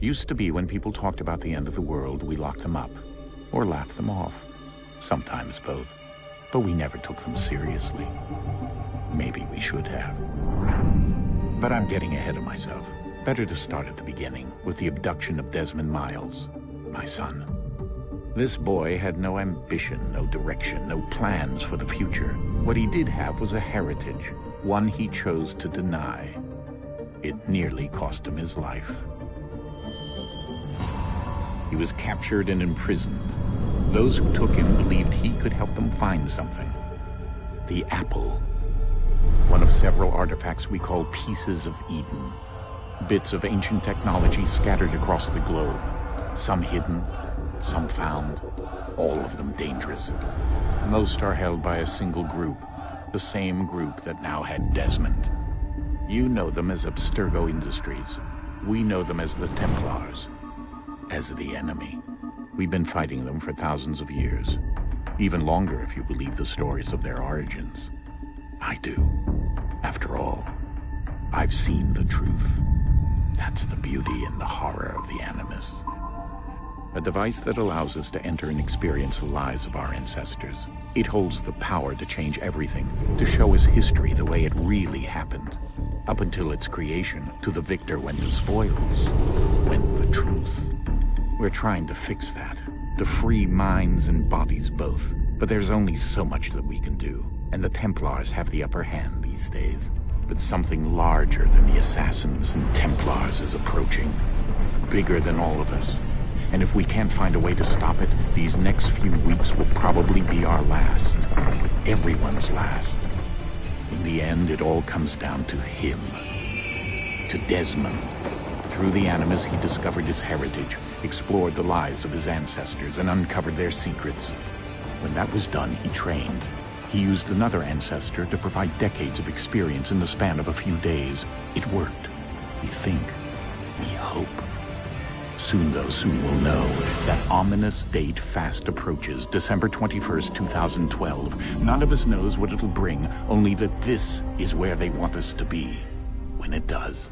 Used to be when people talked about the end of the world, we locked them up. Or laughed them off. Sometimes both. But we never took them seriously. Maybe we should have. But I'm getting ahead of myself. Better to start at the beginning, with the abduction of Desmond Miles, my son. This boy had no ambition, no direction, no plans for the future. What he did have was a heritage, one he chose to deny. It nearly cost him his life. He was captured and imprisoned. Those who took him believed he could help them find something. The apple. One of several artifacts we call pieces of Eden. Bits of ancient technology scattered across the globe. Some hidden, some found, all of them dangerous. Most are held by a single group, the same group that now had Desmond. You know them as Abstergo Industries. We know them as the Templars, as the enemy. We've been fighting them for thousands of years, even longer if you believe the stories of their origins. I do. After all, I've seen the truth. That's the beauty and the horror of the Animus. A device that allows us to enter and experience the lives of our ancestors. It holds the power to change everything, to show us history the way it really happened. Up until its creation, to the victor went the spoils, went the truth. We're trying to fix that, to free minds and bodies both. But there's only so much that we can do, and the Templars have the upper hand these days. But something larger than the Assassins and Templars is approaching, bigger than all of us. And if we can't find a way to stop it, these next few weeks will probably be our last. Everyone's last. In the end, it all comes down to him. To Desmond. Through the Animus, he discovered his heritage, explored the lives of his ancestors, and uncovered their secrets. When that was done, he trained. He used another ancestor to provide decades of experience in the span of a few days. It worked. We think. We hope. Soon, though, soon we'll know. That ominous date fast approaches, December 21st, 2012. None of us knows what it'll bring, only that this is where they want us to be, when it does.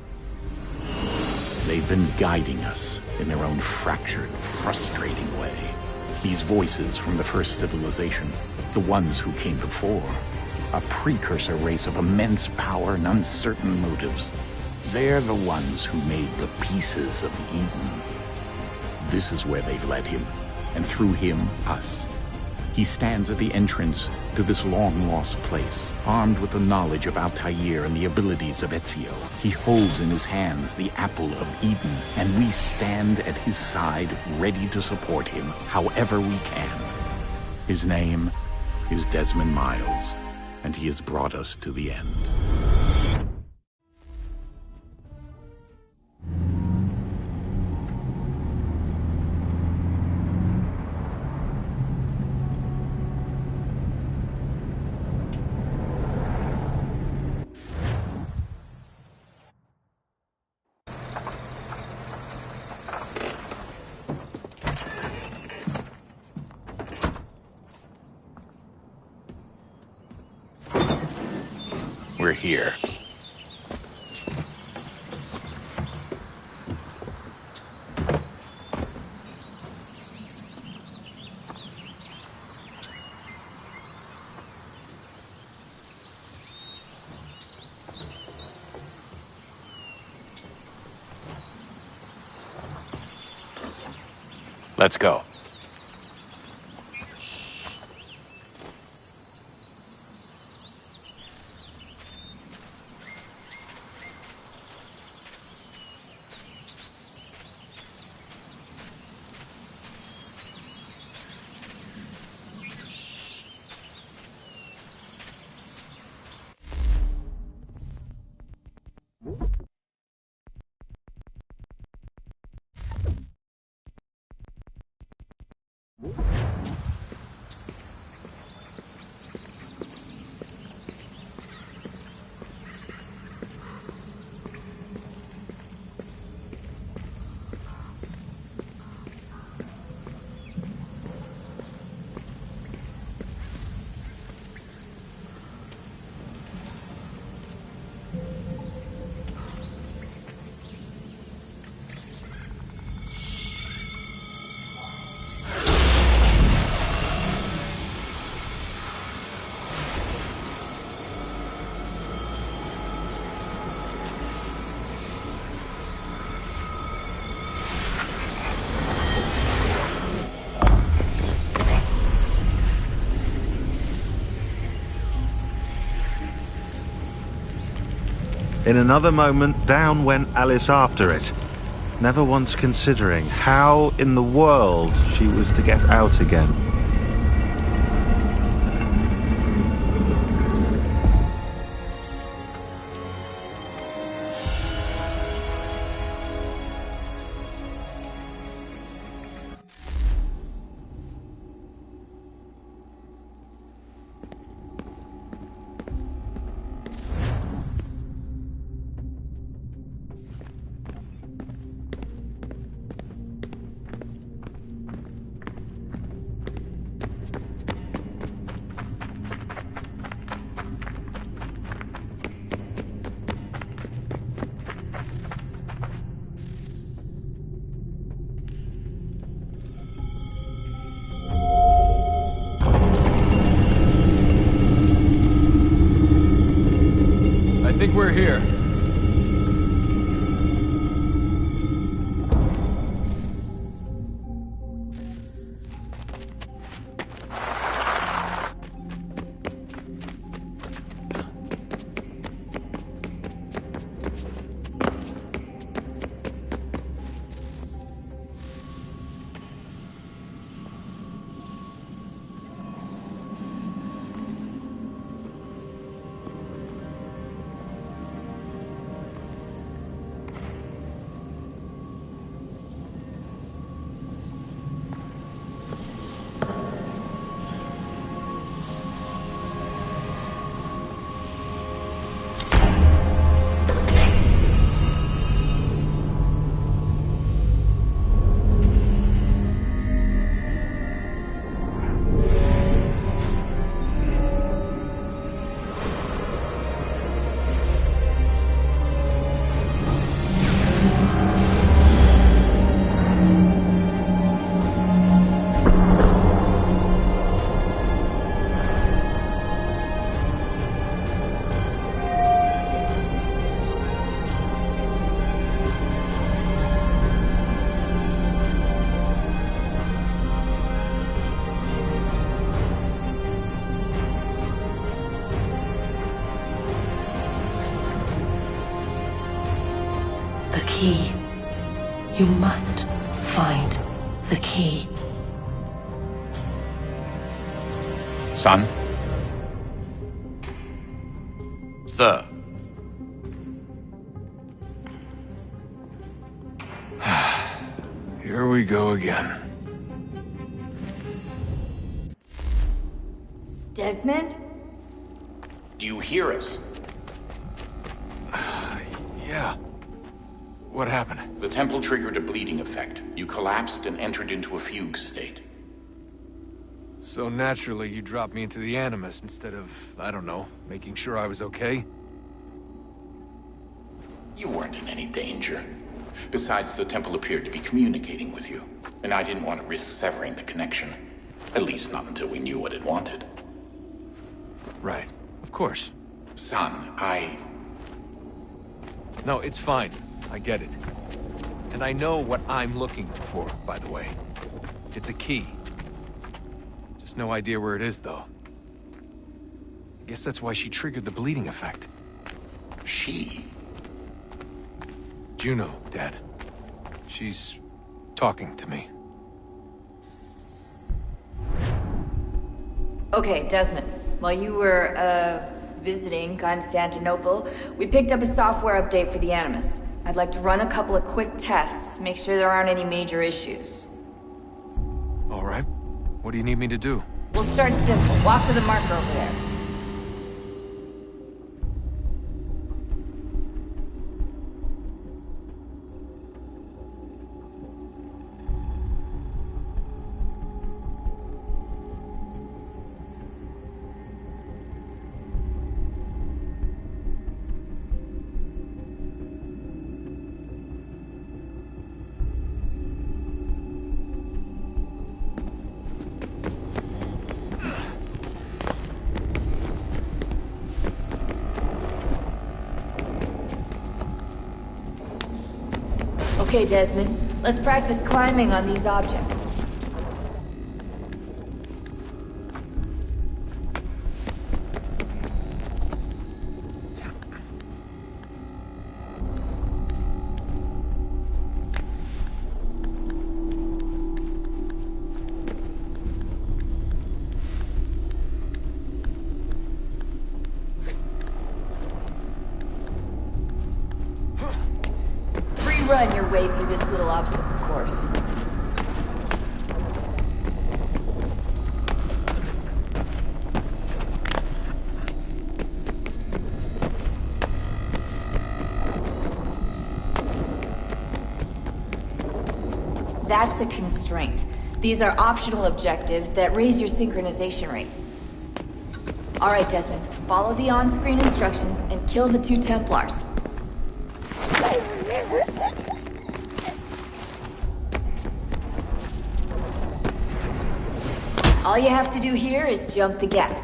They've been guiding us in their own fractured, frustrating way. These voices from the first civilization, the ones who came before, a precursor race of immense power and uncertain motives. They're the ones who made the pieces of Eden. This is where they've led him, and through him, us. He stands at the entrance to this long-lost place, armed with the knowledge of Altair and the abilities of Ezio. He holds in his hands the apple of Eden, and we stand at his side, ready to support him however we can. His name is Desmond Miles, and he has brought us to the end. We're here. Let's go. In another moment, down went Alice after it, never once considering how in the world she was to get out again. I think we're here. The key. You must find the key. Son? Sir. Here we go again. Desmond? Do you hear us? Yeah. What happened? The temple triggered a bleeding effect. You collapsed and entered into a fugue state. So naturally, you dropped me into the Animus instead of, I don't know, making sure I was okay? You weren't in any danger. Besides, the temple appeared to be communicating with you, and I didn't want to risk severing the connection. At least not until we knew what it wanted. Right. Of course. Son, No, it's fine. I get it. And I know what I'm looking for, by the way. It's a key. Just no idea where it is, though. I guess that's why she triggered the bleeding effect. She? Juno, Dad. She's talking to me. Okay, Desmond. While you were, visiting Constantinople, we picked up a software update for the Animus. I'd like to run a couple of quick tests, make sure there aren't any major issues. All right. What do you need me to do? We'll start simple. Walk to the marker over there. Okay, Desmond. Let's practice climbing on these objects. obstacle course. That's a constraint. These are optional objectives that raise your synchronization rate. Alright, Desmond. Follow the on-screen instructions and kill the 2 Templars. All you have to do here is jump the gap.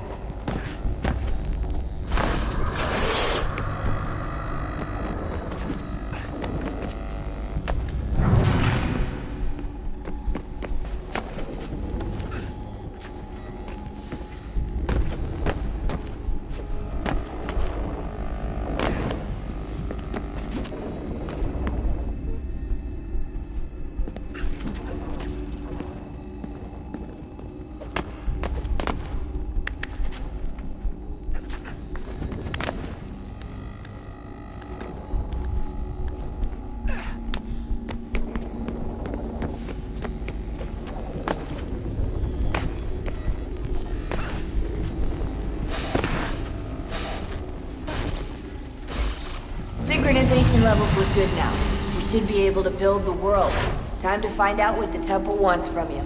Synchronization levels look good now. You should be able to build the world. Time to find out what the temple wants from you.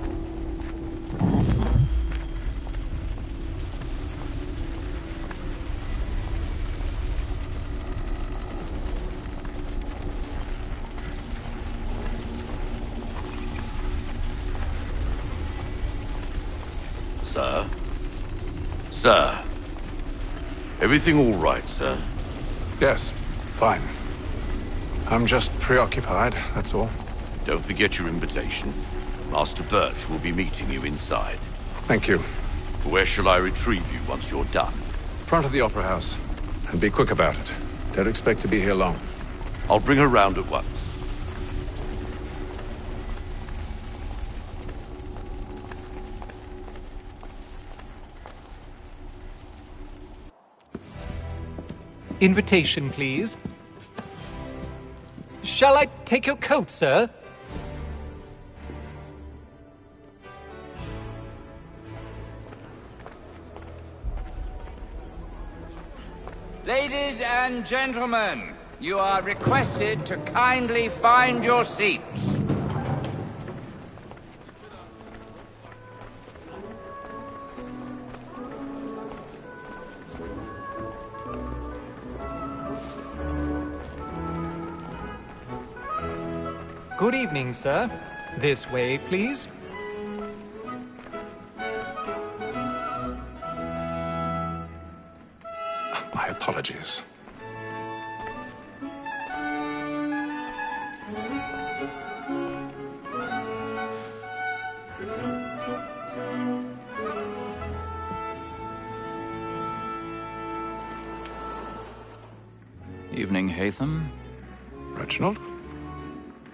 Sir? Sir? Everything all right, sir? Yes, fine. I'm just preoccupied, that's all. Don't forget your invitation. Master Birch will be meeting you inside. Thank you. Where shall I retrieve you once you're done? Front of the Opera House. And be quick about it. Don't expect to be here long. I'll bring her round at once. Invitation, please. Shall I take your coat, sir? Ladies and gentlemen, you are requested to kindly find your seats. Good evening, sir. This way, please. My apologies. Evening, Hatham. Reginald?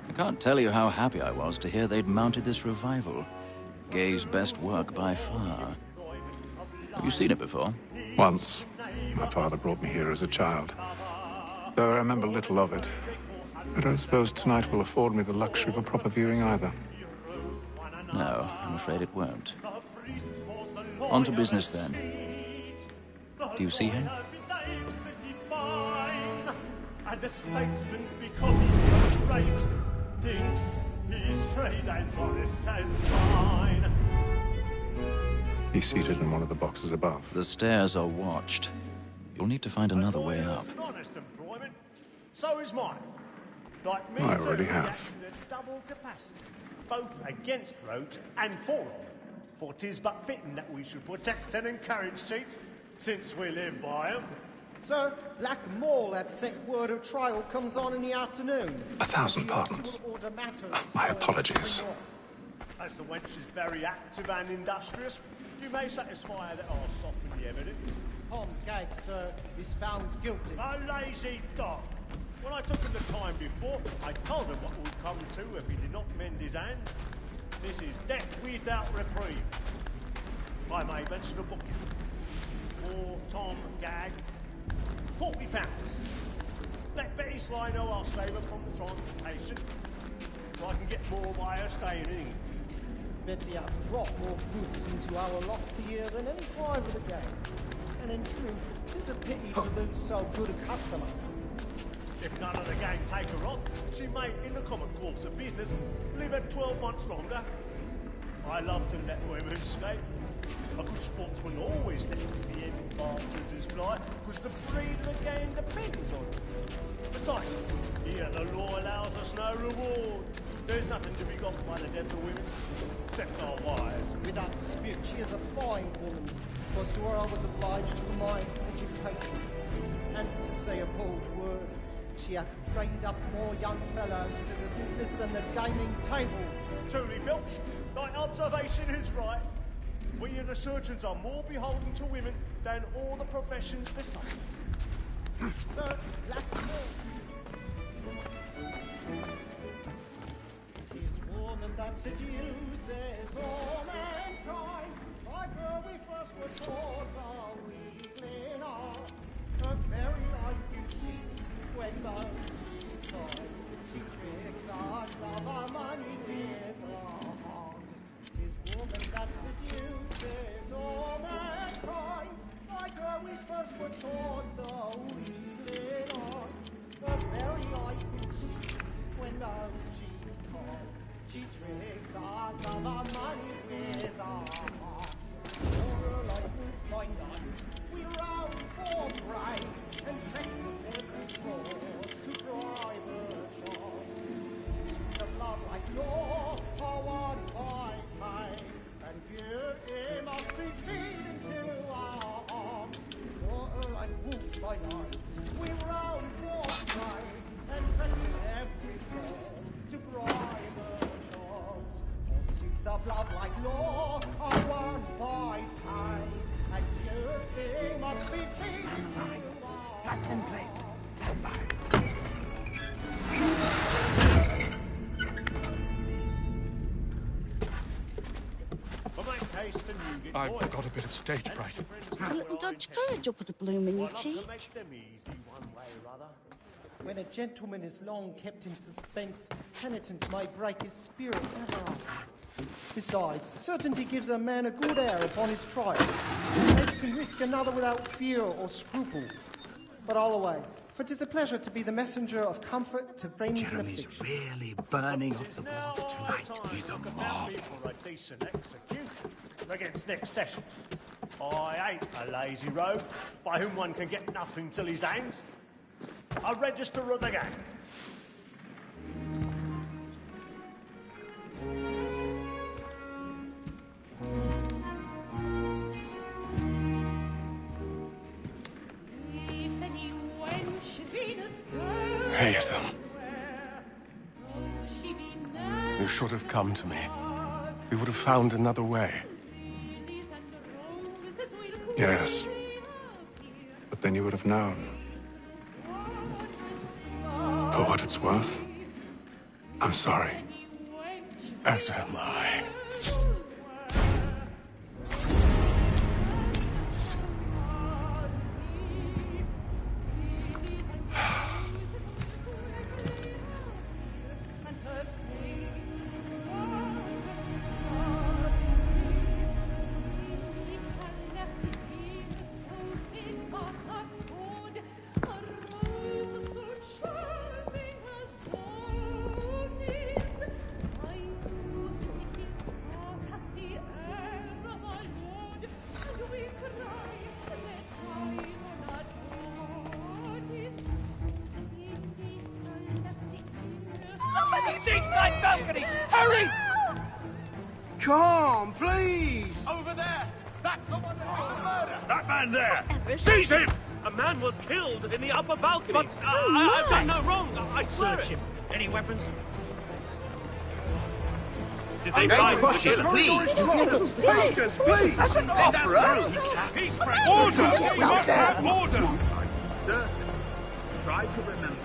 I can't tell you how happy I was to hear they'd mounted this revival. Gay's best work by far. Have you seen it before? Once. My father brought me here as a child. Though I remember little of it. I don't suppose tonight will afford me the luxury of a proper viewing either. No, I'm afraid it won't. On to business then. Do you see him? And the statesman, because he's so great, thinks his trade as honest as mine. He's seated in one of the boxes above. The stairs are watched. You'll need to find another way up. Honest employment. So is mine. Like me, I already have. in a double capacity, both against roads and for them. For 'tis but fitting that we should protect and encourage cheats, since we live by 'em. Sir, Black Mall at set word of trial comes on in the afternoon. 1,000 pardons. My apologies. As the wench is very active and industrious, you may satisfy her that I'll soften the evidence. Tom Gag, sir, is found guilty. A lazy dog. When I took him the time before, I told him what would come to if he did not mend his hand. This is death without reprieve. I may mention a booking. For Tom Gag, £40. Let Betty Sly know I'll save her from the transportation. so I can get more by her staying in. Betty has brought more goods into our lofty year than any five of the gang. And in truth, 'tis a pity to lose so good a customer. If none of the gang take her off, she may, in the common course of business, live at 12 months longer. I love to let women escape. A good sportsman always lets the end bastards fly, because the breed of the game depends on it. Besides, here the law allows us no reward. There's nothing to be got by the death of women, except our wives. Without dispute, she is a fine woman, because to her I was obliged for my education. And to say a bold word, she hath trained up more young fellows to the business than the gaming table. Truly, Filch, thy observation is right. We and the surgeons are more beholden to women than all the professions besides. Sir, let's go. 'Tis woman that seduces all mankind. Like her we first were taught the weakling arts. Her very eyes do cheat when both she's toys. She tricks us of our money with her hearts. 'Tis woman that seduces all mankind. Like her we first were taught the weakling arts. Her very eyes do cheat when both she's toys. She tricks us of our money with our hearts. For her like moves my night, we round for pride and practice every course to drive her charms. Suits of love like law are won by time, and beauty must be feed into our arms. For her like moves my night, we round for pride and practice every course to drive her charms. Pursuits of love like law are won by time, and beauty must be feed into our Captain Blake, stand by. I've got a bit of stage fright. A little Dutch courage will put a bloom in your cheek. When a gentleman is long kept in suspense, penitence may break his spirit ever after. Besides, certainty gives a man a good air upon his trial. It makes him risk another without fear or scruple. But all away, for 'tis a pleasure to be the messenger of comfort to friends in Jeremy's affliction. really burning up the boards tonight. He's a marvel. For a decent execution against next session. I ain't a lazy rogue by whom one can get nothing till he's hanged. A register of the gang. Haytham. You should have come to me. We would have found another way. Yes. But then you would have known. For what it's worth, I'm sorry. As am I. Side balcony! Hurry! Come, please! Over there! That's the one that did the murder! That man there! Seize him! A man was killed in the upper balcony. But I've done no wrong. I swear Search it. him. Any weapons? Did they find the killer? Please! Patience, please! That's an opera! Peace, friend. Order! We must have order! Certain. Try to remember.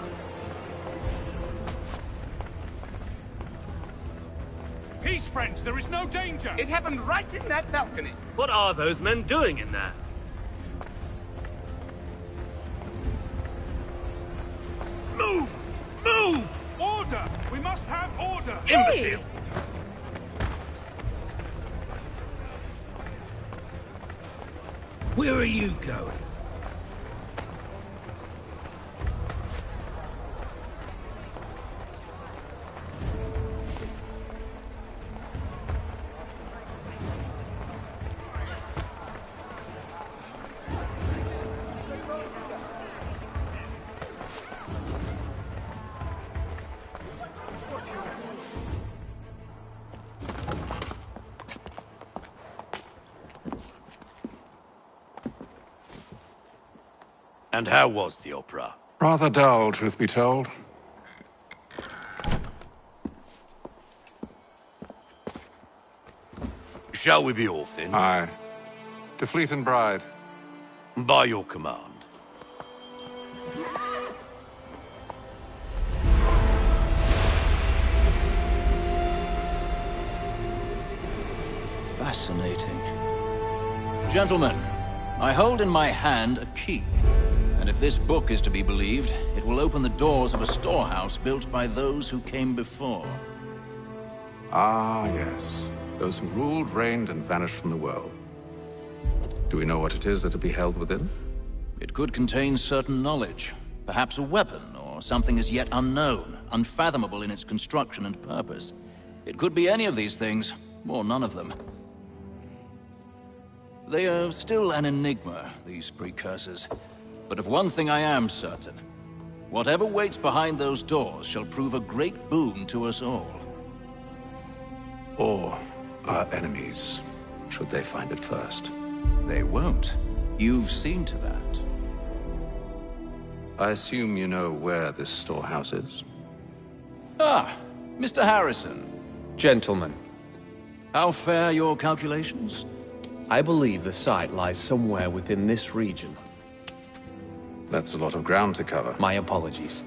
Peace, friends, there is no danger! It happened right in that balcony. What are those men doing in there? Move! Move! Order! Order! We must have order! Imbecile! Where are you going? And how was the opera? Rather dull, truth be told. Shall we be off then? Aye. To Fleet and Bride. By your command. Fascinating. Gentlemen, I hold in my hand a key. And if this book is to be believed, it will open the doors of a storehouse built by those who came before. Ah, yes. Those who ruled, reigned, and vanished from the world. Do we know what it is that will be held within? It could contain certain knowledge. Perhaps a weapon, or something as yet unknown, unfathomable in its construction and purpose. It could be any of these things, or none of them. They are still an enigma, these precursors. But of one thing I am certain. Whatever waits behind those doors shall prove a great boon to us all. Or our enemies, should they find it first. They won't. You've seen to that. I assume you know where this storehouse is? Ah, Mr. Harrison. Gentlemen. How fare your calculations? I believe the site lies somewhere within this region. That's a lot of ground to cover. My apologies.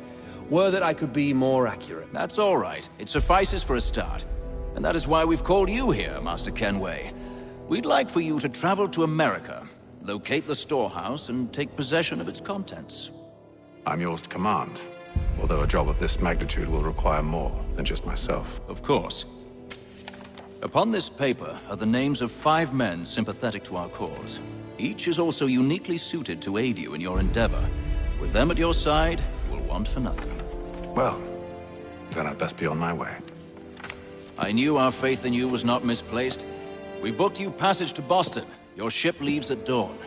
Were that I could be more accurate. That's all right. It suffices for a start. And that is why we've called you here, Master Kenway. We'd like for you to travel to America, locate the storehouse, and take possession of its contents. I'm yours to command, although a job of this magnitude will require more than just myself. Of course. Upon this paper are the names of 5 men sympathetic to our cause. Each is also uniquely suited to aid you in your endeavor. With them at your side, you will want for nothing. Well, then I'd best be on my way. I knew our faith in you was not misplaced. We've booked you passage to Boston. Your ship leaves at dawn.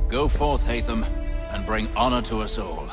Go forth, Hatham, and bring honor to us all.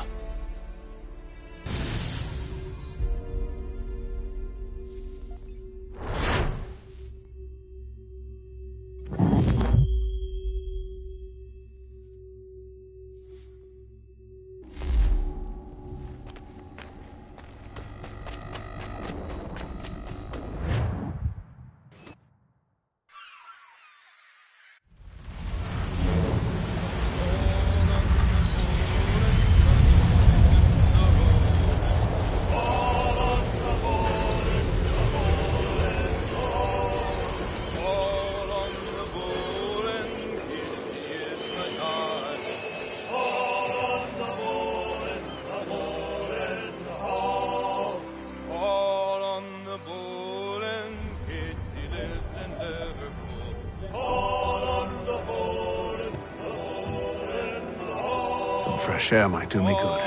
Some fresh air might do me good.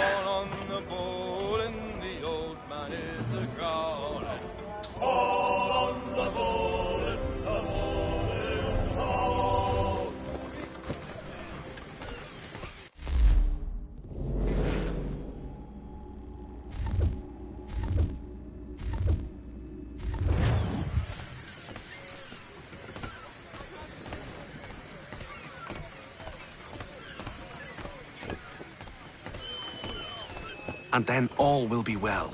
And then all will be well.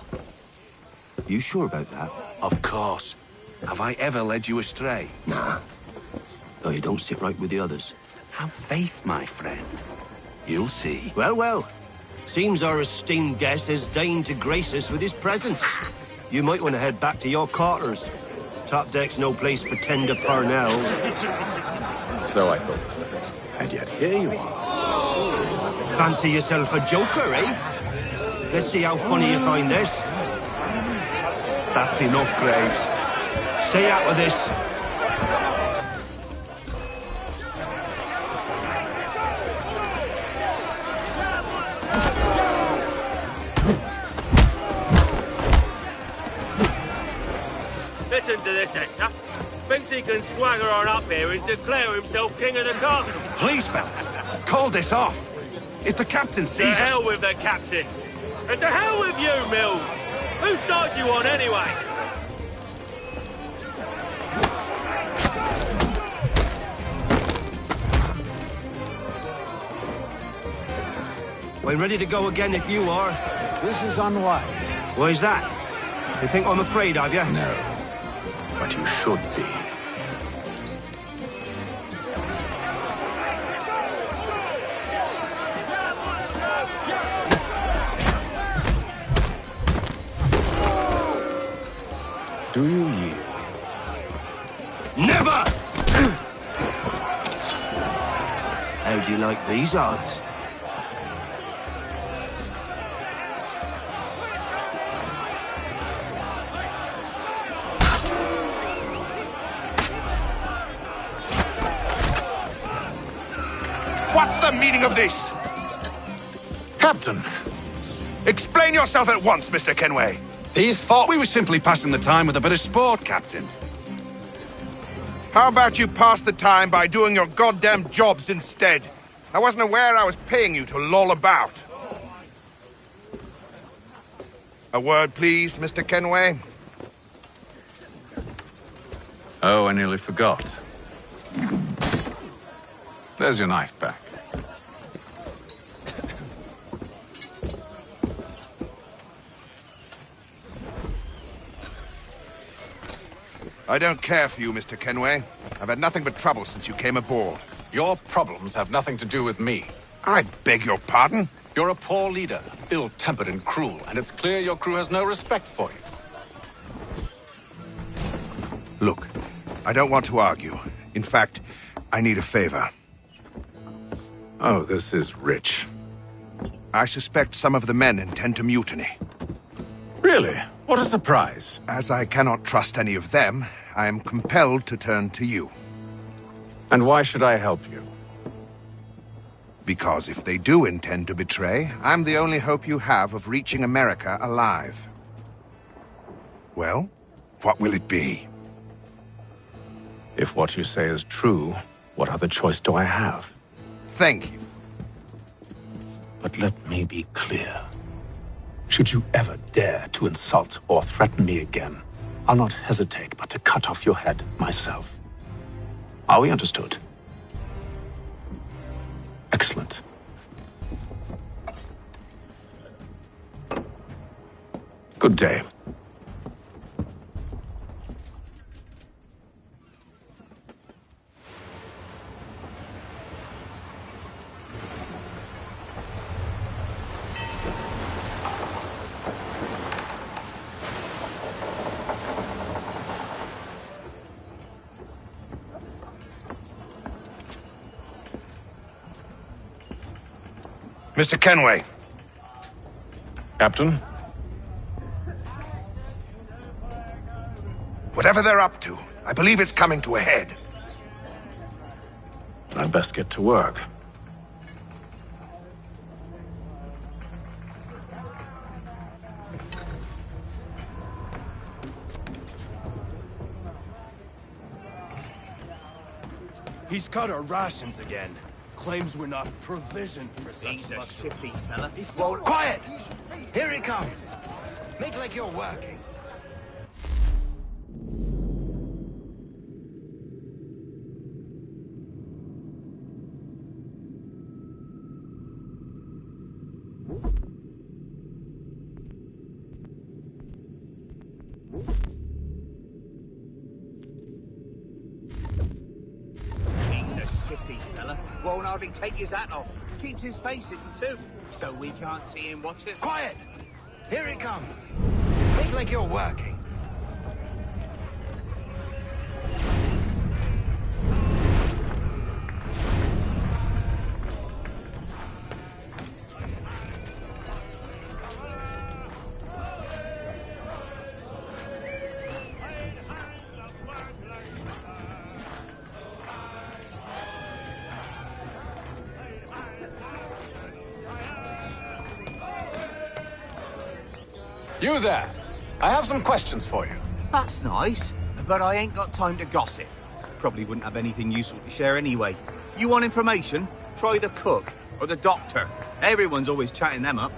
You sure about that? Of course. Have I ever led you astray? Nah. Though you don't sit right with the others. Have faith, my friend. You'll see. Well, well. Seems our esteemed guest has deigned to grace us with his presence. You might want to head back to your quarters. Top deck's no place for tender parnells. So I thought. And yet here you are. Fancy yourself a joker, eh? Let's see how funny you find this. That's enough, Graves. Stay out of this. Listen to this, Hector. Thinks he can swagger on up here and declare himself king of the castle. Please, fellas, call this off. If the captain To sees hell us... with the captain. And to hell with you, Mills. Whose side you on, anyway? We're ready to go again if you are. This is unwise. Why's that? You think I'm afraid of you? No, but you should be. Do you yield? Never! How do you like these odds? What's the meaning of this? Captain! Explain yourself at once, Mr. Kenway. These thought we were simply passing the time with a bit of sport, Captain. How about you pass the time by doing your goddamn jobs instead? I wasn't aware I was paying you to loll about. A word, please, Mr. Kenway. Oh, I nearly forgot. There's your knife back. I don't care for you, Mr. Kenway. I've had nothing but trouble since you came aboard. Your problems have nothing to do with me. I beg your pardon? You're a poor leader, ill-tempered and cruel, and it's clear your crew has no respect for you. Look, I don't want to argue. In fact, I need a favor. Oh, this is rich. I suspect some of the men intend to mutiny. Really? What a surprise. As I cannot trust any of them, I am compelled to turn to you. And why should I help you? Because if they do intend to betray, I'm the only hope you have of reaching America alive. Well, what will it be? If what you say is true, what other choice do I have? Thank you. But let me be clear. Should you ever dare to insult or threaten me again, I'll not hesitate but to cut off your head myself. Are we understood? Excellent. Good day. Mr. Kenway. Captain? Whatever they're up to, I believe it's coming to a head. I'd best get to work. He's cut our rations again. Claims we're not provisioned for such luxury. Quiet! Here he comes. Make like you're working. Won't hardly take his hat off. Keeps his face hidden too, so we can't see him watching. Quiet! Here he comes. Make like you're working. You there. I have some questions for you. That's nice, but I ain't got time to gossip. Probably wouldn't have anything useful to share anyway. You want information? Try the cook or the doctor. Everyone's always chatting them up.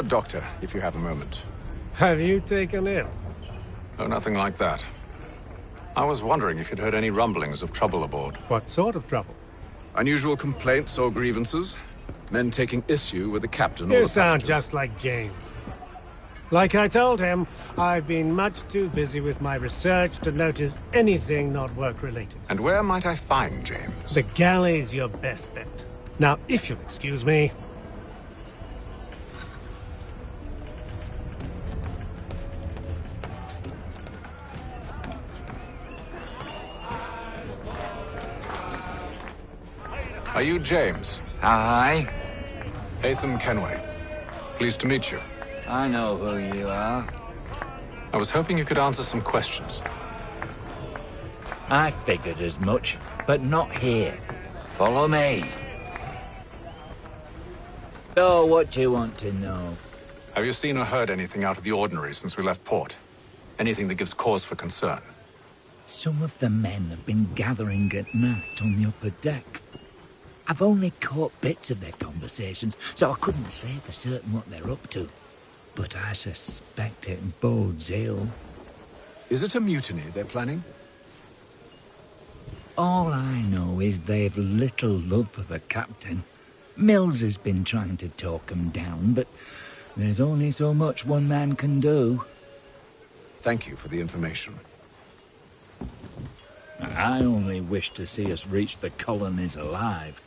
Doctor, if you have a moment. Have you taken ill? Oh, nothing like that. I was wondering if you'd heard any rumblings of trouble aboard. What sort of trouble? Unusual complaints or grievances? Men taking issue with the captain or You the sound passengers? just like James. Like I told him, I've been much too busy with my research to notice anything not work-related. And where might I find James? The galley's your best bet. Now, if you'll excuse me... Are you James? Hi. Atham Kenway. Pleased to meet you. I know who you are. I was hoping you could answer some questions. I figured as much, but not here. Follow me. So, what do you want to know? Have you seen or heard anything out of the ordinary since we left port? Anything that gives cause for concern? Some of the men have been gathering at night on the upper deck. I've only caught bits of their conversations, so I couldn't say for certain what they're up to. But I suspect it bodes ill. Is it a mutiny they're planning? All I know is they've little love for the captain. Mills has been trying to talk 'em down, but there's only so much one man can do. Thank you for the information. I only wish to see us reach the colonies alive.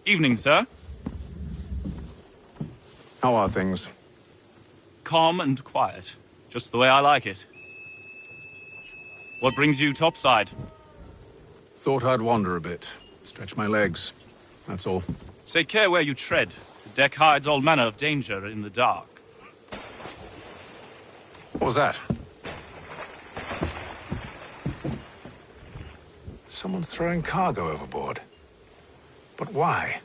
Evening, sir. How are things? Calm and quiet. Just the way I like it. What brings you topside? Thought I'd wander a bit. Stretch my legs. That's all. Take care where you tread. The deck hides all manner of danger in the dark. What was that? Someone's throwing cargo overboard. But why?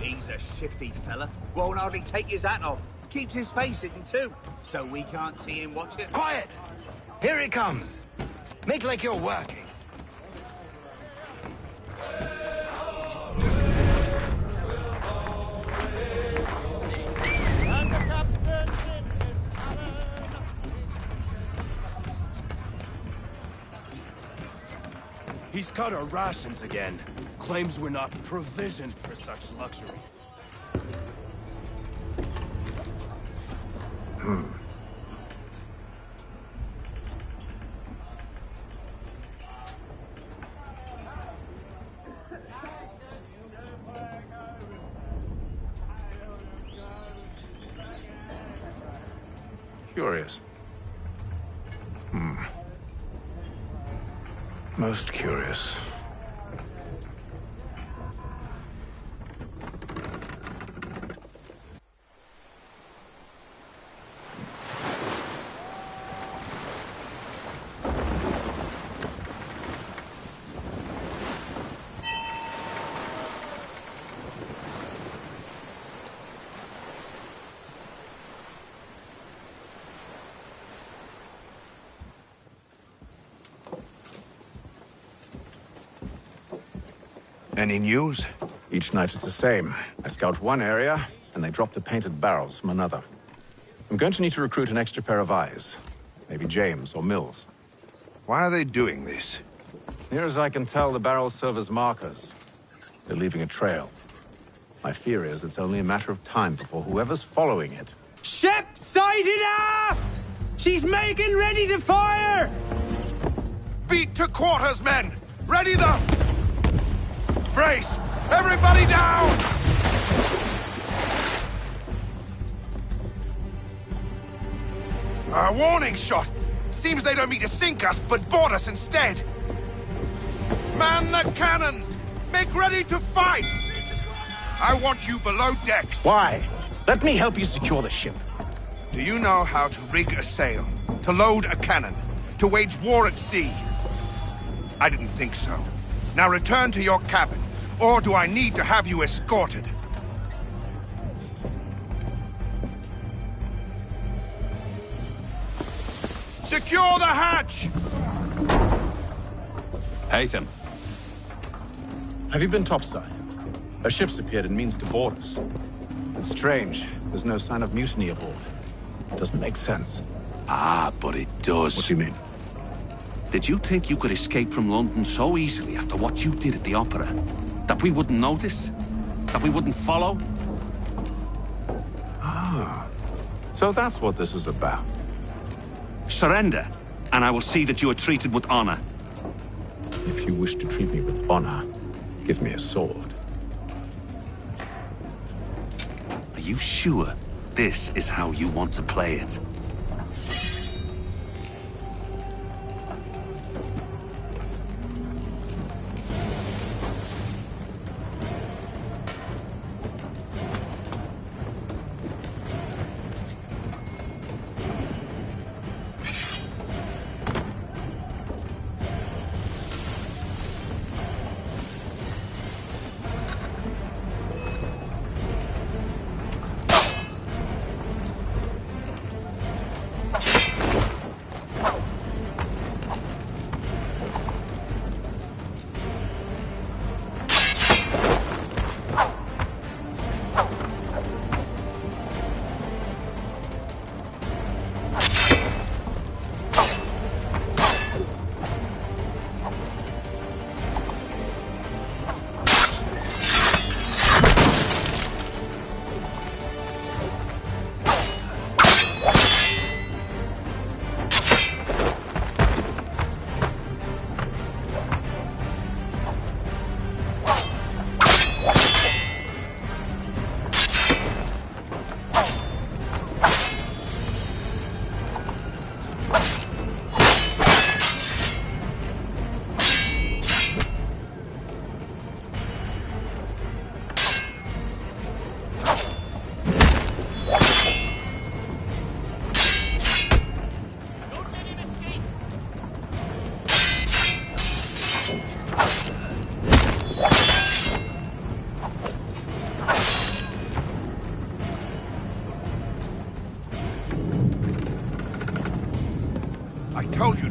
He's a shifty fella. Won't hardly take his hat off. Keeps his face hidden too, so we can't see him watch it. Quiet! Here it comes. Make like you're working. He's cut our rations again. Claims we're not provisioned for such luxury. Curious. Most curious. Any news? Each night it's the same. I scout one area, and they drop the painted barrels from another. I'm going to need to recruit an extra pair of eyes. Maybe James or Mills. Why are they doing this? Near as I can tell, the barrels serve as markers. They're leaving a trail. My fear is it's only a matter of time before whoever's following it... Ship sighted aft! She's making ready to fire! Beat to quarters, men! Ready them! Brace! Everybody down! A warning shot! Seems they don't mean to sink us, but board us instead! Man the cannons! Make ready to fight! I want you below decks. Why? Let me help you secure the ship. Do you know how to rig a sail? To load a cannon? To wage war at sea? I didn't think so. Now return to your cabin, or do I need to have you escorted? Secure the hatch! Haytham. Have you been topside? A ship's appeared and means to board us. It's strange. There's no sign of mutiny aboard. It doesn't make sense. Ah, but it does. What do you mean? Did you think you could escape from London so easily after what you did at the opera? That we wouldn't notice? That we wouldn't follow? Ah. So that's what this is about. Surrender, and I will see that you are treated with honor. If you wish to treat me with honor, give me a sword. Are you sure this is how you want to play it?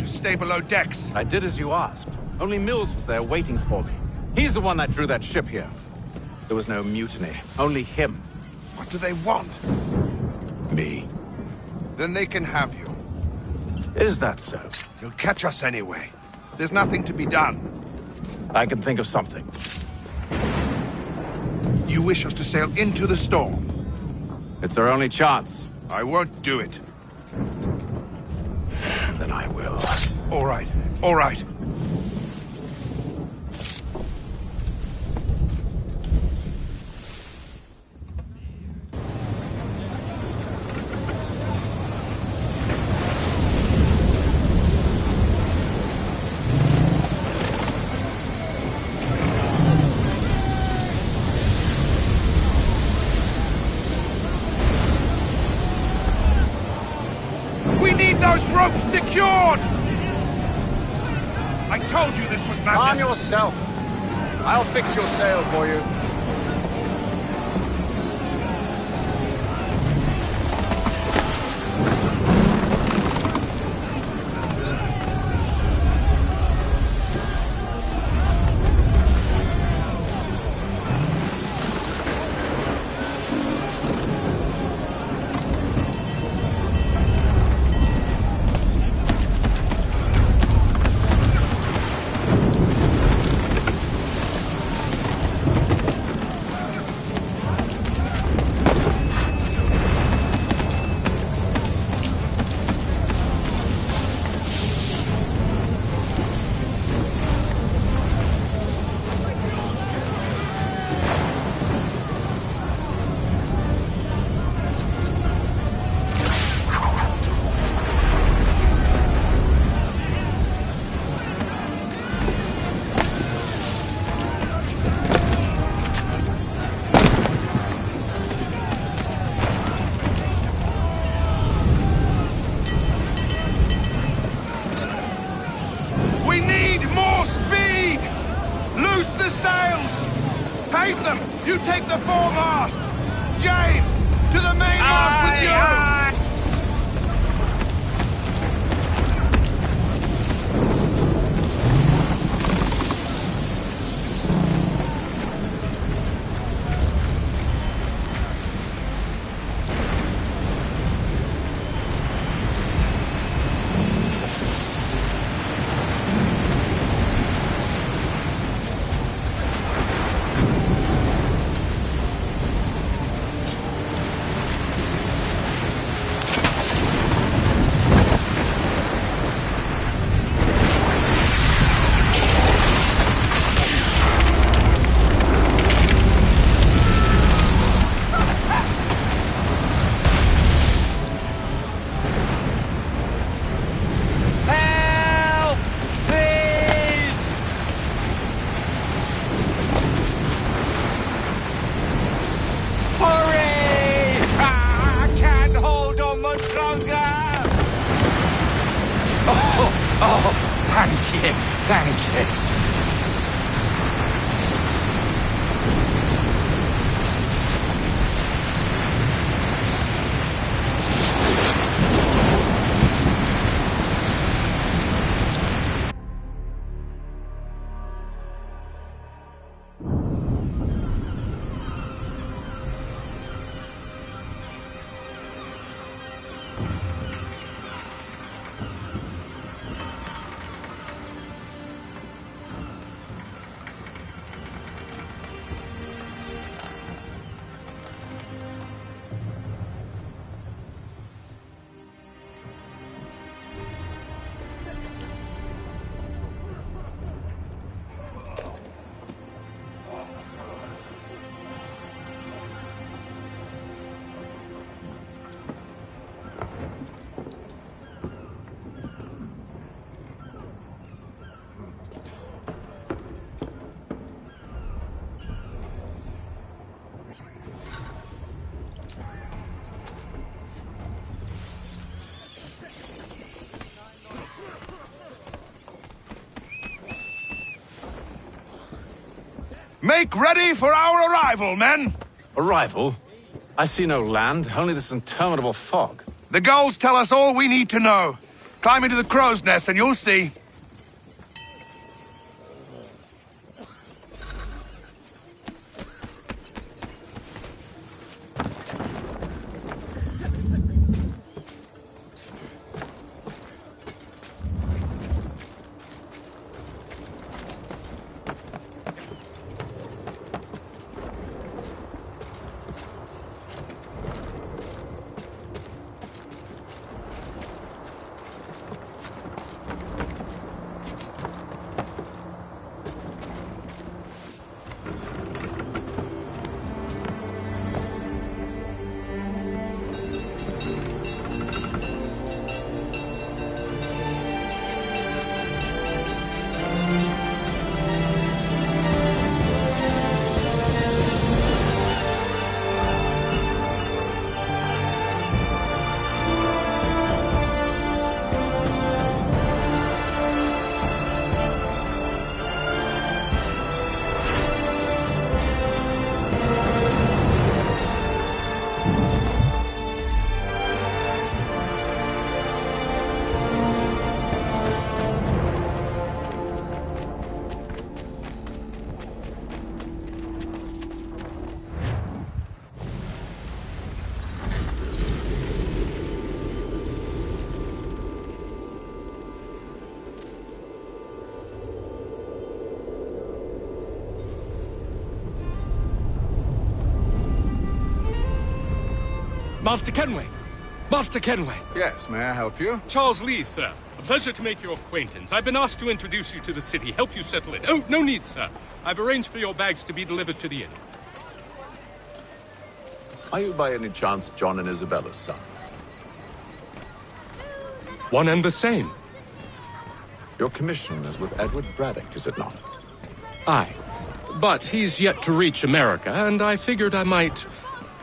Stay below decks. I did as you asked. Only Mills was there waiting for me. He's the one that drew that ship here. There was no mutiny, only him. What do they want? Me. Then they can have you. Is that so? You'll catch us anyway. There's nothing to be done. I can think of something. You wish us to sail into the storm? It's our only chance. I won't do it. Then I will. All right, all right. We need those ropes secured! I told you this was madness! Arm yourself. I'll fix your sail for you. You take the foremast! James! To the mainmast with you! Make ready for our arrival, men! Arrival? I see no land, only this interminable fog. The gulls tell us all we need to know. Climb into the crow's nest and you'll see. Master Kenway! Master Kenway! Yes, may I help you? Charles Lee, sir. A pleasure to make your acquaintance. I've been asked to introduce you to the city, help you settle in. Oh, no need, sir. I've arranged for your bags to be delivered to the inn. Are you by any chance John and Isabella's son? One and the same. Your commission is with Edward Braddock, is it not? Aye. But he's yet to reach America, and I figured I might...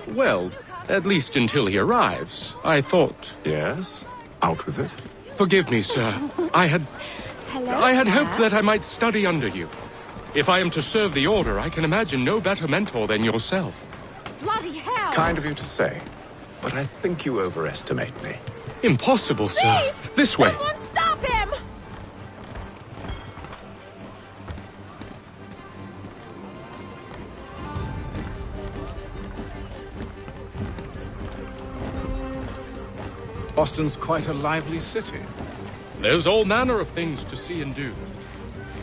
well, at least until he arrives. I thought... Yes? Out with it. Forgive me, sir. I had hoped that I might study under you. If I am to serve the Order, I can imagine no better mentor than yourself. Bloody hell! Kind of you to say, but I think you overestimate me. Impossible, sir. This way. Someone stop him! Boston's quite a lively city. There's all manner of things to see and do.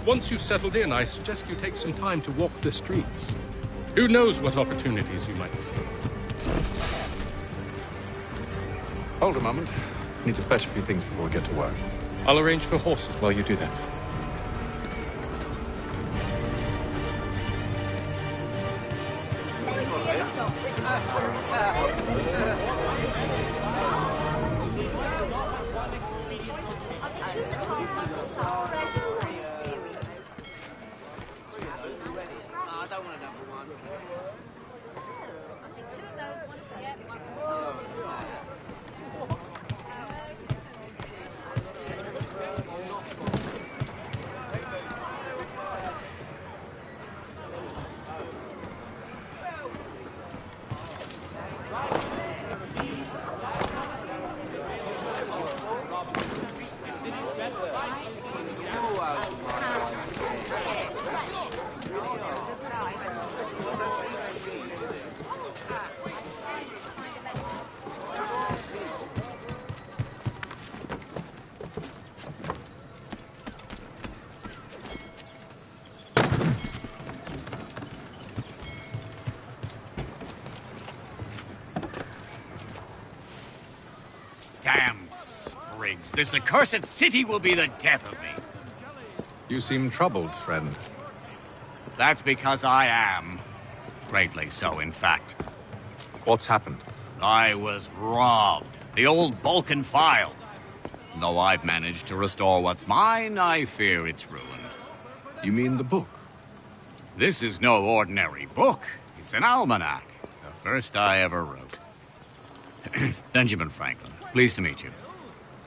Once you've settled in, I suggest you take some time to walk the streets. Who knows what opportunities you might see. Hold a moment. Need to fetch a few things before we get to work. I'll arrange for horses while you do that. Damn sprigs. This accursed city will be the death of me. You seem troubled, friend. That's because I am. Greatly so, in fact. What's happened? I was robbed. The old Balkan file. Though I've managed to restore what's mine, I fear it's ruined. You mean the book? This is no ordinary book. It's an almanac. The first I ever wrote. Benjamin Franklin. Pleased to meet you.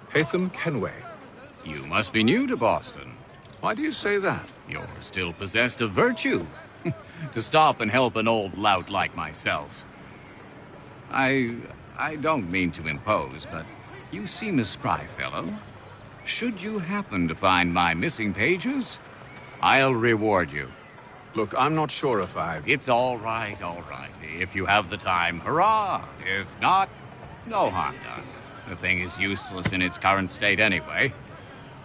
Hatham Kenway. You must be new to Boston. Why do you say that? You're still possessed of virtue. To stop and help an old lout like myself. I don't mean to impose, but you seem a spry fellow. Should you happen to find my missing pages, I'll reward you. Look, I'm not sure if I've... It's all right, all right. If you have the time, hurrah. If not, no harm done. The thing is useless in its current state anyway.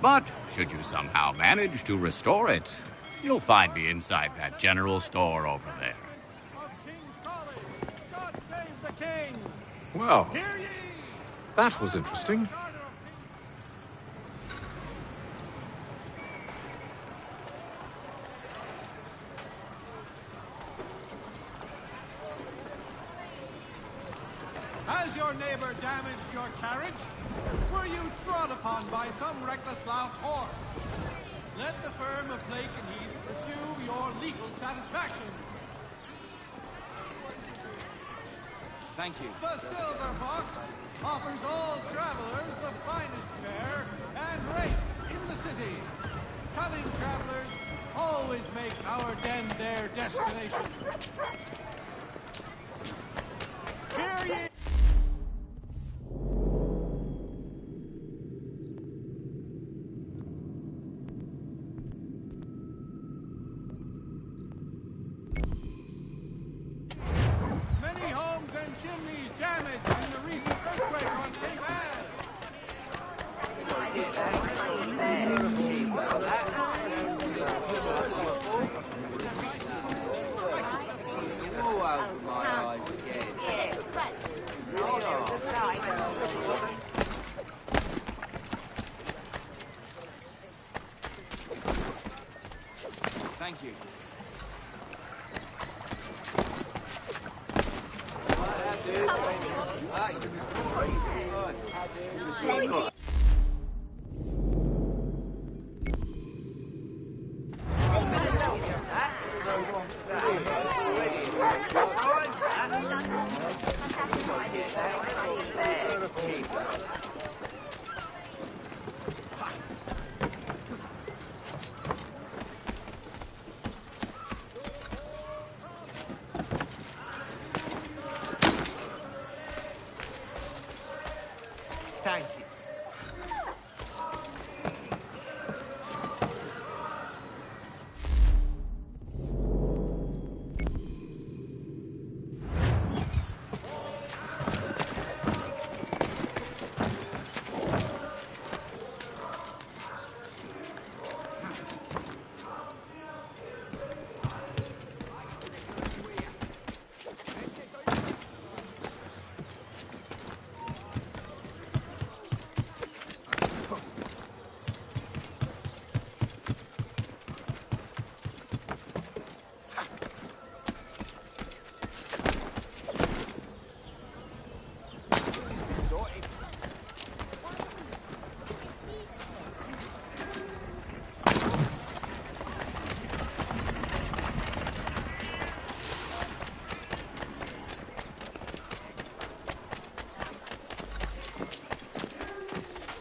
But should you somehow manage to restore it, you'll find me inside that general store over there. Well, that was interesting. Has your neighbor damaged your carriage? Were you trod upon by some reckless lout's horse? Let the firm of Blake and Heath pursue your legal satisfaction. Thank you. The Silver Fox offers all travelers the finest fare and rates in the city. Cunning travelers always make our den their destination. Hear ye! Many homes and chimneys damaged in the recent earthquake on Cape Ann. Thank you.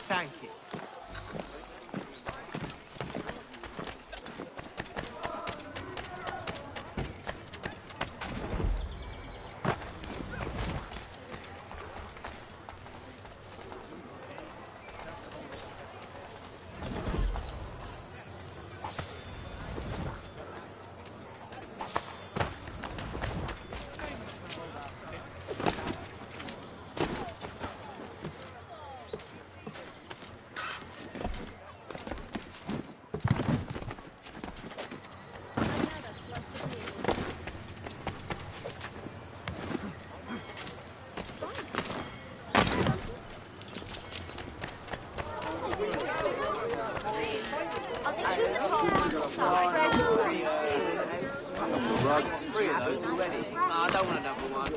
Thank you. Three of those already. I don't want another one.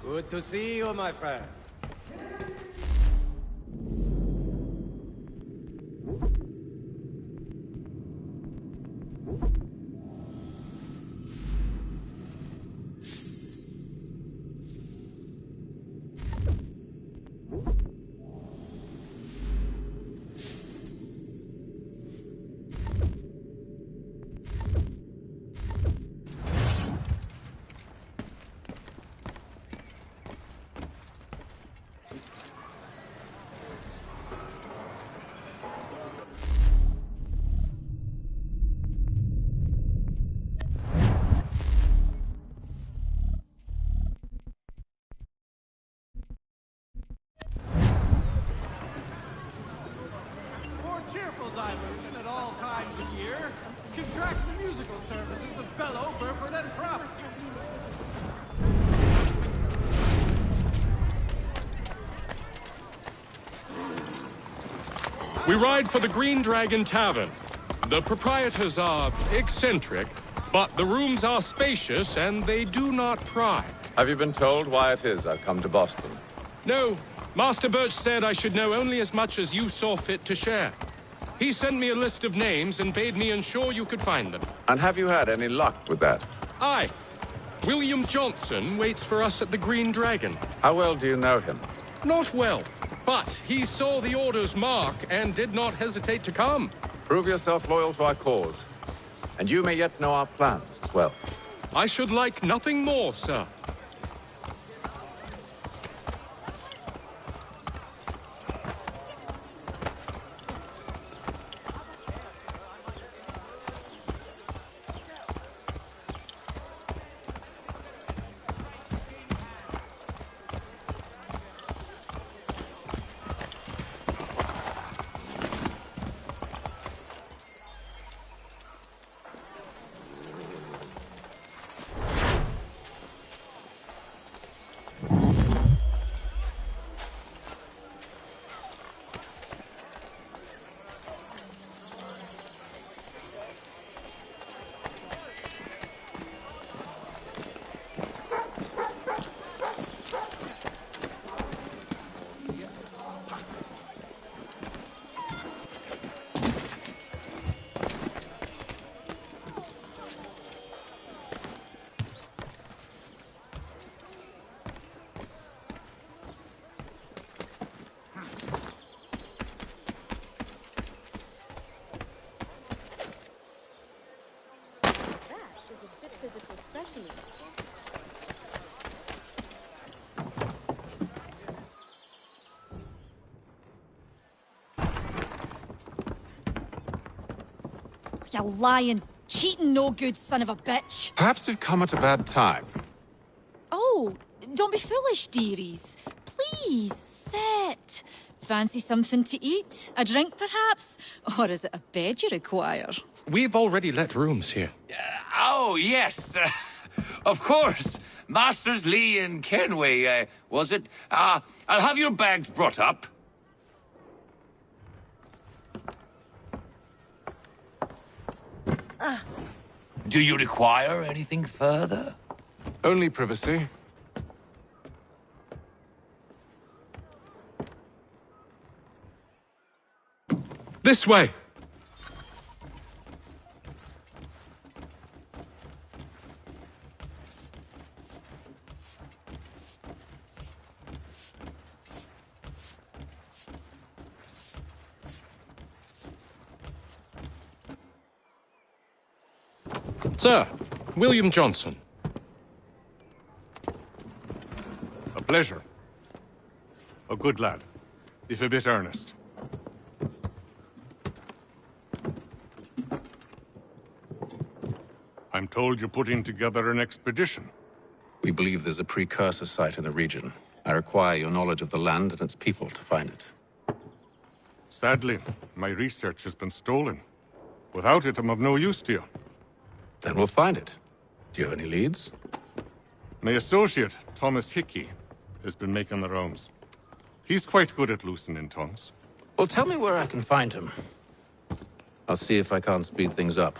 Good to see you, my friend. More cheerful diversion at all times of year. Contract the musical services of Bellow, Burford, and Prop. We ride for the Green Dragon Tavern. The proprietors are eccentric, but the rooms are spacious and they do not pry. Have you been told why it is I've come to Boston? No, Master Birch said I should know only as much as you saw fit to share. He sent me a list of names and bade me ensure you could find them. And have you had any luck with that? Aye. William Johnson waits for us at the Green Dragon. How well do you know him? Not well, but he saw the order's mark and did not hesitate to come. Prove yourself loyal to our cause, and you may yet know our plans as well. I should like nothing more, sir. You lying, cheating, no good son of a bitch. Perhaps we've come at a bad time. Oh, don't be foolish, dearies. Please, sit. Fancy something to eat? A drink, perhaps? Or is it a bed you require? We've already let rooms here. Oh, yes. Of course. Masters Lee and Kenway, was it? I'll have your bags brought up. Do you require anything further? Only privacy. This way! Sir, William Johnson. A pleasure. A good lad, if a bit earnest. I'm told you're putting together an expedition. We believe there's a precursor site in the region. I require your knowledge of the land and its people to find it. Sadly, my research has been stolen. Without it, I'm of no use to you. Then we'll find it. Do you have any leads? My associate, Thomas Hickey, has been making the rounds. He's quite good at loosening tongues. Well, tell me where I can find him. I'll see if I can't speed things up.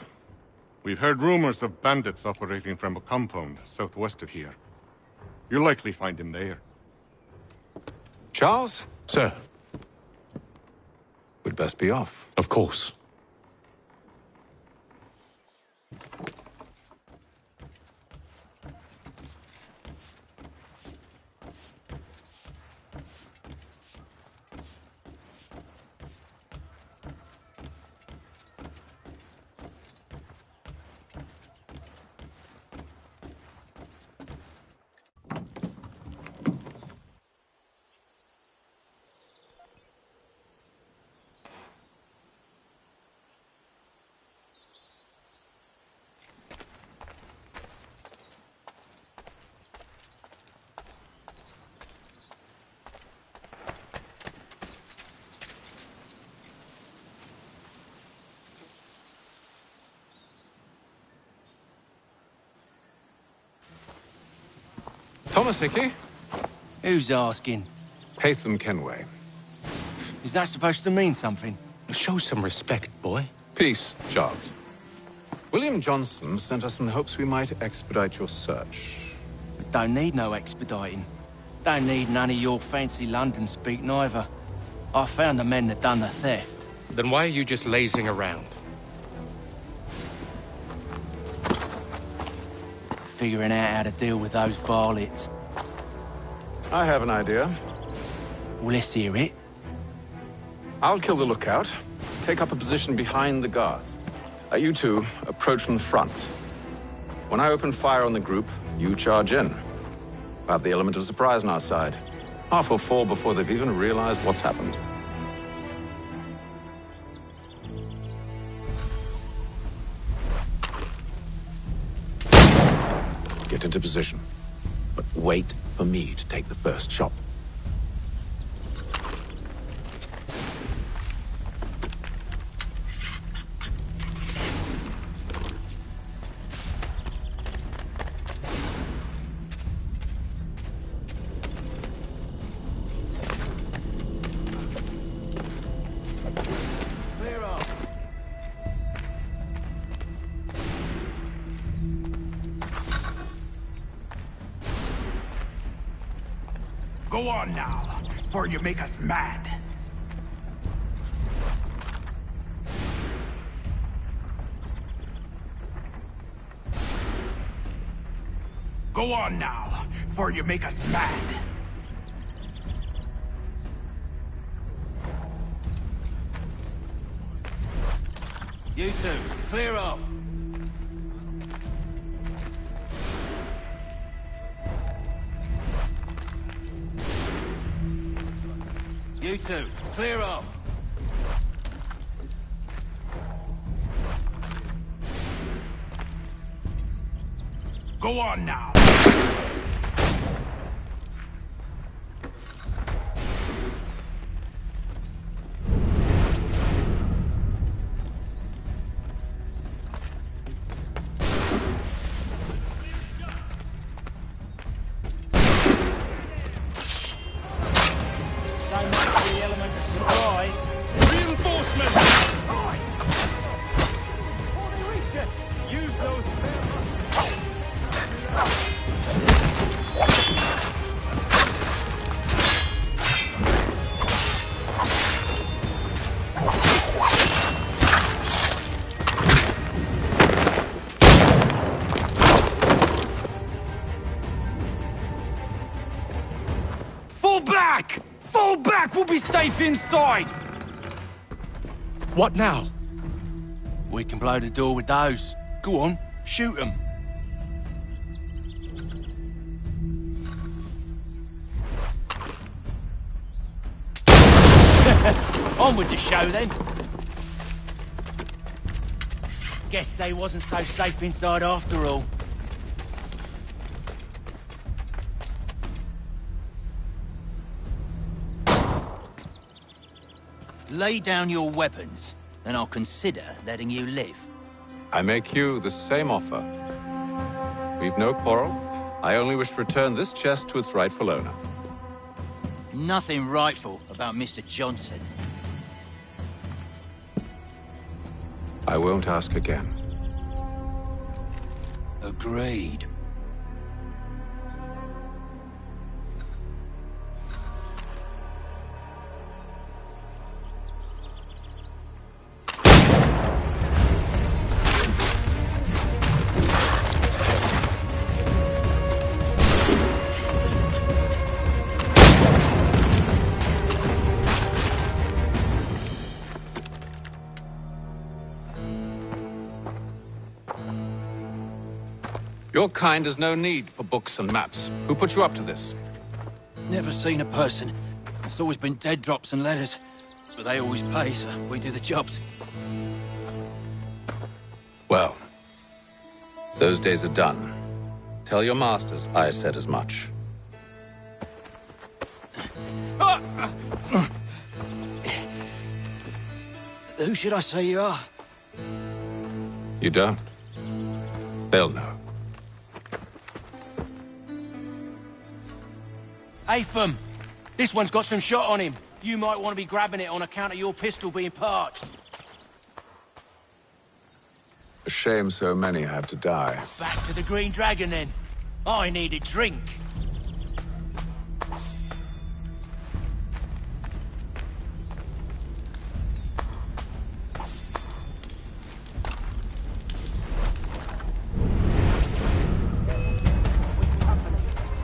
We've heard rumors of bandits operating from a compound southwest of here. You'll likely find him there. Charles? Sir. We'd best be off. Of course. Thomas Hickey? Who's asking? Haytham Kenway. Is that supposed to mean something? Show some respect, boy. Peace, Charles. William Johnson sent us in the hopes we might expedite your search. We don't need no expediting. Don't need none of your fancy London speak neither. I found the men that done the theft. Then why are you just lazing around? Figuring out how to deal with those varlets. I have an idea. Well, let's hear it. I'll kill the lookout. Take up a position behind the guards. You two approach from the front. When I open fire on the group, you charge in. We'll have the element of surprise on our side. Half will fall before they've even realized what's happened. Get into position. But wait for me to take the first shot. Go on now, before you make us mad. Go on now, before you make us mad. You two, clear off. You two, clear off. Go on now. safe inside! What now? We can blow the door with those. Go on, shoot them. On with the show, then. Guess they wasn't so safe inside after all. Lay down your weapons, and I'll consider letting you live. I make you the same offer. We've no quarrel. I only wish to return this chest to its rightful owner. Nothing rightful about Mr. Johnson. I won't ask again. Agreed. Your kind has no need for books and maps. Who put you up to this? Never seen a person. It's always been dead drops and letters. But they always pay, so we do the jobs. Well, those days are done. Tell your masters I said as much. Who should I say you are? You don't? They'll know. Atham! This one's got some shot on him. You might want to be grabbing it on account of your pistol being parched. A shame so many had to die. Back to the Green Dragon, then. I need a drink.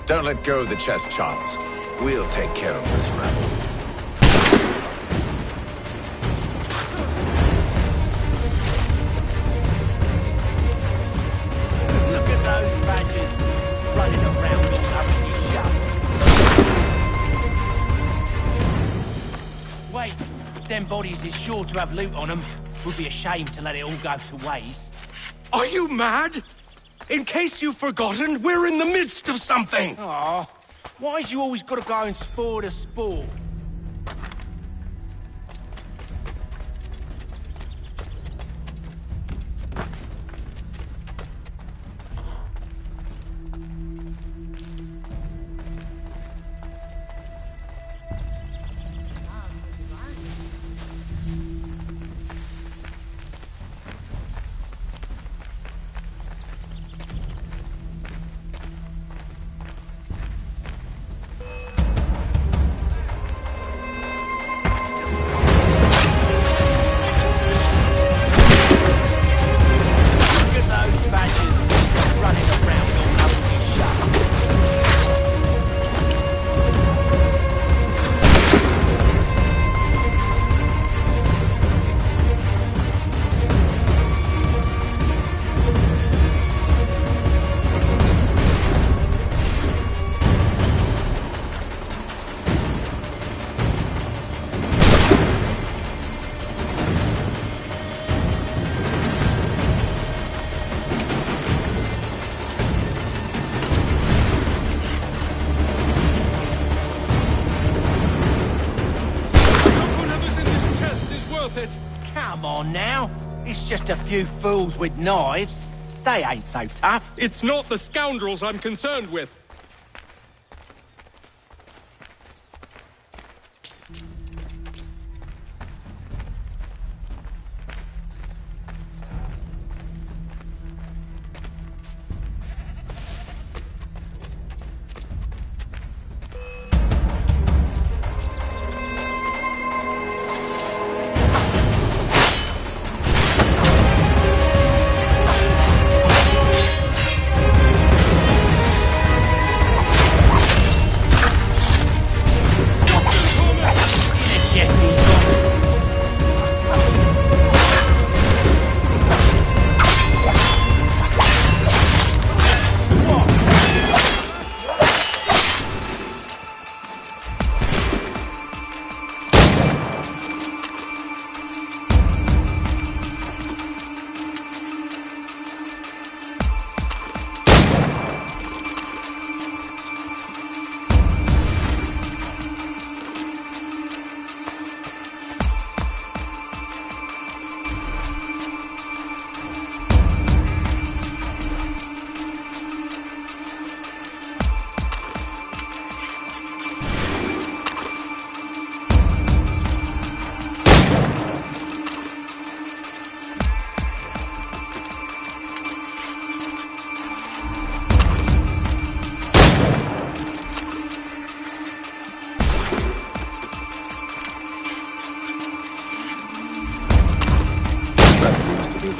Don't let go of the chest, Charles. We'll take care of this rebel. Look at those badgers running around all having you shut. Wait, them bodies is sure to have loot on them. Would be a shame to let it all go to waste. Are you mad? In case you've forgotten, we're in the midst of something! Aw, why's you always gotta go and spoil the sport? Come on now. It's just a few fools with knives. They ain't so tough. It's not the scoundrels I'm concerned with.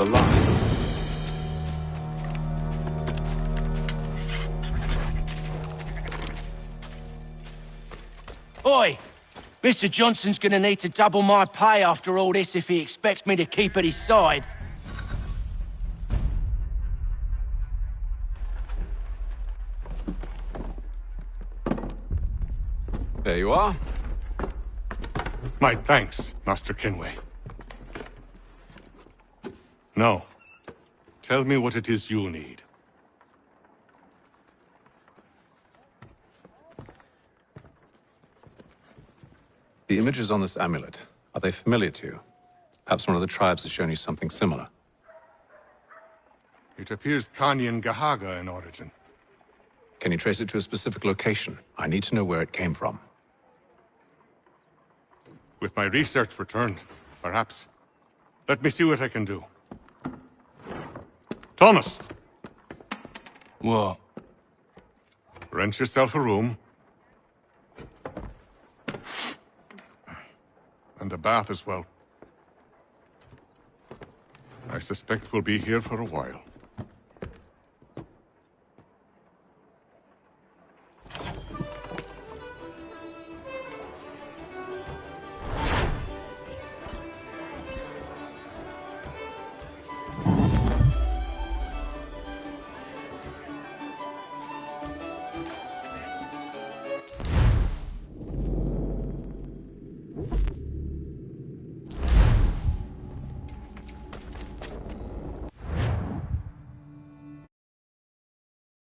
the last. Oi! Mr. Johnson's gonna need to double my pay after all this if he expects me to keep at his side. There you are. My thanks, Master Kenway. Now, tell me what it is you need. The images on this amulet, are they familiar to you? Perhaps one of the tribes has shown you something similar. It appears Kanyan Gahaga in origin. Can you trace it to a specific location? I need to know where it came from. With my research returned, perhaps. Let me see what I can do. Thomas! What? Rent yourself a room. And a bath as well. I suspect we'll be here for a while.